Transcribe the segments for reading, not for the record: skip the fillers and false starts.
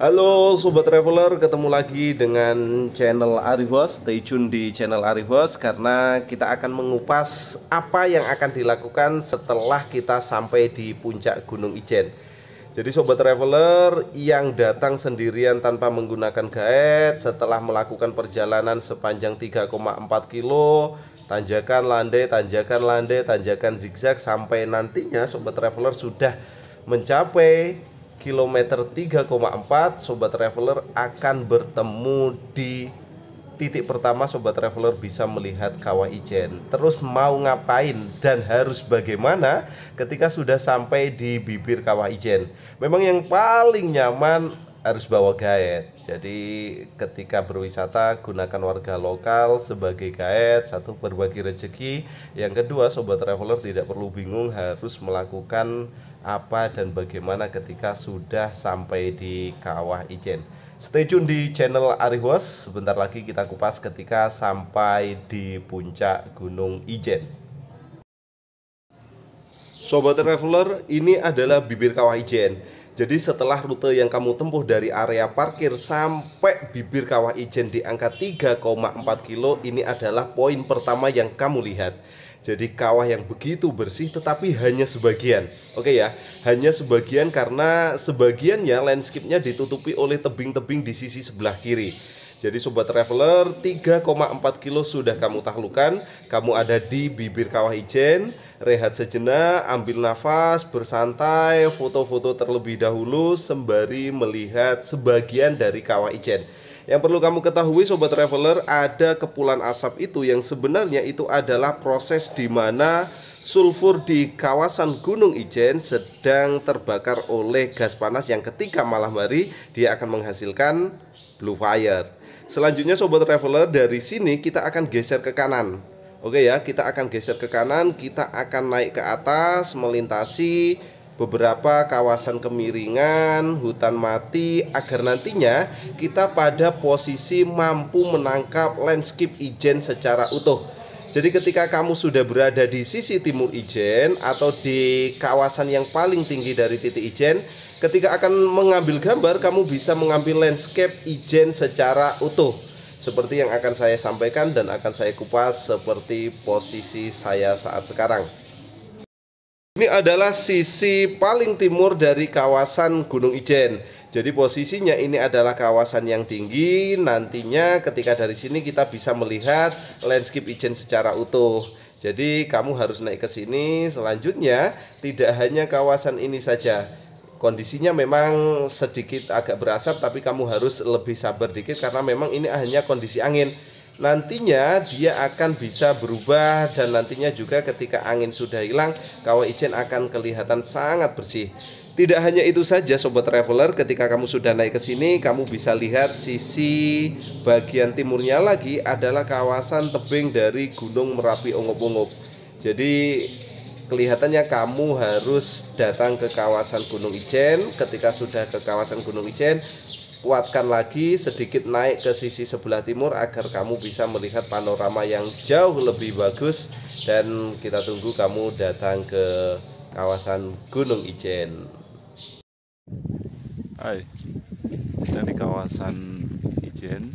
Halo Sobat Traveler, ketemu lagi dengan channel Arifos. Stay tune di channel Arifos karena kita akan mengupas apa yang akan dilakukan setelah kita sampai di puncak Gunung Ijen. Jadi Sobat Traveler yang datang sendirian tanpa menggunakan guide setelah melakukan perjalanan sepanjang 3,4 kilo, tanjakan landai, tanjakan landai, tanjakan zigzag, sampai nantinya Sobat Traveler sudah mencapai kilometer 3,4, Sobat Traveler akan bertemu di titik pertama. Sobat Traveler bisa melihat Kawah Ijen. Terus mau ngapain dan harus bagaimana ketika sudah sampai di bibir Kawah Ijen? Memang yang paling nyaman harus bawa guide. Jadi ketika berwisata gunakan warga lokal sebagai guide. Satu, berbagi rezeki. Yang kedua, Sobat Traveler tidak perlu bingung harus melakukan apa dan bagaimana ketika sudah sampai di Kawah Ijen. Stay tune di channel Arifos. Sebentar lagi kita kupas ketika sampai di puncak Gunung Ijen. Sobat Traveler, ini adalah bibir Kawah Ijen. Jadi setelah rute yang kamu tempuh dari area parkir sampai bibir Kawah Ijen di angka 3,4 kilo, ini adalah poin pertama yang kamu lihat. Jadi kawah yang begitu bersih tetapi hanya sebagian. Oke ya, hanya sebagian karena sebagiannya landscape-nya ditutupi oleh tebing-tebing di sisi sebelah kiri. Jadi Sobat Traveler, 3,4 kilo sudah kamu taklukkan. Kamu ada di bibir Kawah Ijen. Rehat sejenak, ambil nafas, bersantai, foto-foto terlebih dahulu sembari melihat sebagian dari Kawah Ijen. Yang perlu kamu ketahui Sobat Traveler, ada kepulan asap itu yang sebenarnya itu adalah proses di mana sulfur di kawasan Gunung Ijen sedang terbakar oleh gas panas yang ketika malam hari dia akan menghasilkan blue fire. Selanjutnya Sobat Traveler, dari sini kita akan geser ke kanan. Oke ya, kita akan geser ke kanan, kita akan naik ke atas, melintasi beberapa kawasan kemiringan, hutan mati, agar nantinya kita pada posisi mampu menangkap landscape Ijen secara utuh. Jadi ketika kamu sudah berada di sisi timur Ijen atau di kawasan yang paling tinggi dari titik Ijen, ketika akan mengambil gambar, kamu bisa mengambil landscape Ijen secara utuh seperti yang akan saya sampaikan dan akan saya kupas seperti posisi saya saat sekarang. Ini adalah sisi paling timur dari kawasan Gunung Ijen. Jadi posisinya ini adalah kawasan yang tinggi. Nantinya ketika dari sini kita bisa melihat landscape Ijen secara utuh. Jadi kamu harus naik ke sini. Selanjutnya tidak hanya kawasan ini saja. Kondisinya memang sedikit agak berasap, tapi kamu harus lebih sabar dikit karena memang ini hanya kondisi angin. Nantinya dia akan bisa berubah dan nantinya juga ketika angin sudah hilang, Kawah Ijen akan kelihatan sangat bersih. Tidak hanya itu saja Sobat Traveler, ketika kamu sudah naik ke sini, kamu bisa lihat sisi bagian timurnya lagi adalah kawasan tebing dari Gunung Merapi Ongop-Ongop. Jadi kelihatannya kamu harus datang ke kawasan Gunung Ijen. Ketika sudah ke kawasan Gunung Ijen, kuatkan lagi sedikit naik ke sisi sebelah timur agar kamu bisa melihat panorama yang jauh lebih bagus. Dan kita tunggu kamu datang ke kawasan Gunung Ijen. Hai, sedang di kawasan Ijen.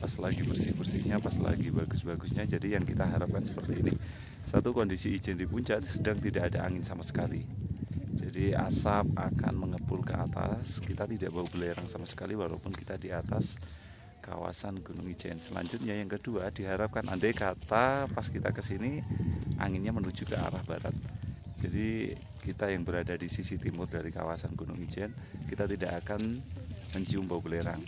Pas lagi bersih-bersihnya, pas lagi bagus-bagusnya. Jadi yang kita harapkan seperti ini. Satu, kondisi Ijen di puncak sedang tidak ada angin sama sekali. Jadi asap akan mengepul ke atas. Kita tidak bau belerang sama sekali walaupun kita di atas kawasan Gunung Ijen. Selanjutnya yang kedua, diharapkan andai kata pas kita kesini anginnya menuju ke arah barat. Jadi kita yang berada di sisi timur dari kawasan Gunung Ijen, kita tidak akan mencium bau belerang.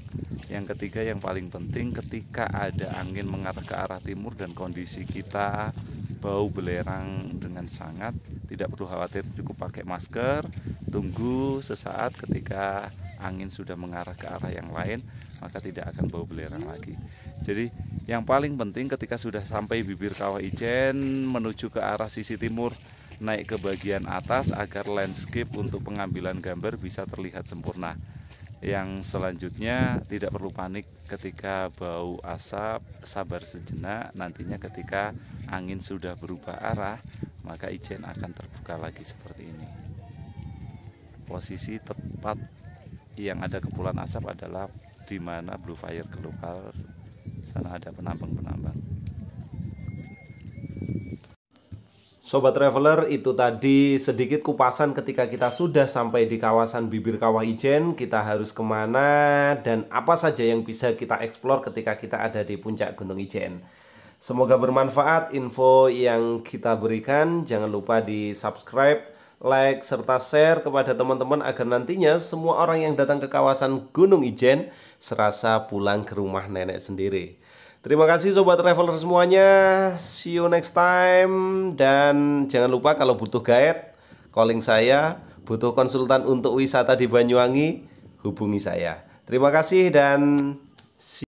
Yang ketiga yang paling penting, ketika ada angin mengarah ke arah timur dan kondisi kita bau belerang dengan sangat, tidak perlu khawatir, cukup pakai masker. Tunggu sesaat, ketika angin sudah mengarah ke arah yang lain, maka tidak akan bau belerang lagi. Jadi yang paling penting ketika sudah sampai bibir Kawah Ijen menuju ke arah sisi timur, naik ke bagian atas agar landscape untuk pengambilan gambar bisa terlihat sempurna. Yang selanjutnya tidak perlu panik ketika bau asap, sabar sejenak. Nantinya ketika angin sudah berubah arah, maka Ijen akan terbuka lagi seperti ini. Posisi tepat yang ada kepulan asap adalah di mana Blue Fire Global, sana ada penambang-penambang. Sobat Traveler, itu tadi sedikit kupasan ketika kita sudah sampai di kawasan bibir Kawah Ijen. Kita harus kemana dan apa saja yang bisa kita eksplor ketika kita ada di puncak Gunung Ijen. Semoga bermanfaat info yang kita berikan. Jangan lupa di subscribe, like, serta share kepada teman-teman agar nantinya semua orang yang datang ke kawasan Gunung Ijen serasa pulang ke rumah nenek sendiri. Terima kasih Sobat Traveler semuanya. See you next time. Dan jangan lupa kalau butuh guide, calling saya. Butuh konsultan untuk wisata di Banyuwangi, hubungi saya. Terima kasih dan